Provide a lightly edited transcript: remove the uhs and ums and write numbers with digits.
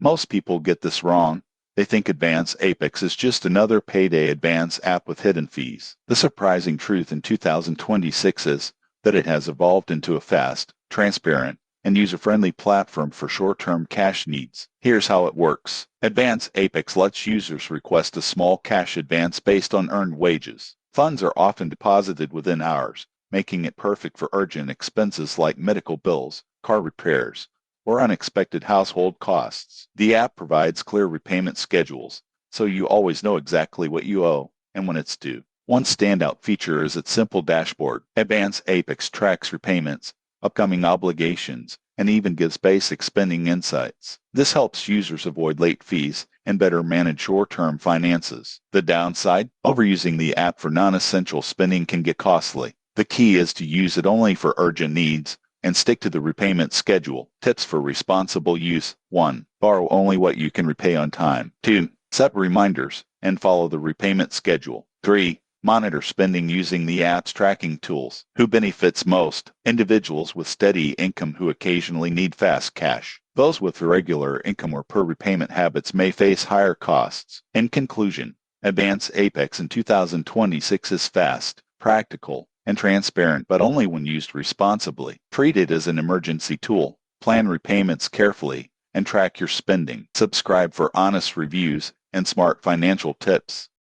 Most people get this wrong. They think Advance Apex is just another payday advance app with hidden fees. The surprising truth in 2026 is that it has evolved into a fast, transparent, and user-friendly platform for short-term cash needs. Here's how it works. Advance Apex lets users request a small cash advance based on earned wages. Funds are often deposited within hours, making it perfect for urgent expenses like medical bills, car repairs, or unexpected household costs. The app provides clear repayment schedules, so you always know exactly what you owe and when it's due. One standout feature is its simple dashboard. Advance Apex tracks repayments, upcoming obligations, and even gives basic spending insights. This helps users avoid late fees and better manage short-term finances. The downside? Overusing the app for non-essential spending can get costly. The key is to use it only for urgent needs and stick to the repayment schedule. Tips for responsible use. 1. Borrow only what you can repay on time. 2. Set reminders and follow the repayment schedule. 3. Monitor spending using the app's tracking tools. Who benefits most? Individuals with steady income who occasionally need fast cash. Those with irregular income or poor repayment habits may face higher costs. In conclusion, Advance Apex in 2026 is fast, practical, and transparent, but only when used responsibly. Treat it as an emergency tool. Plan repayments carefully and track your spending. Subscribe for honest reviews and smart financial tips.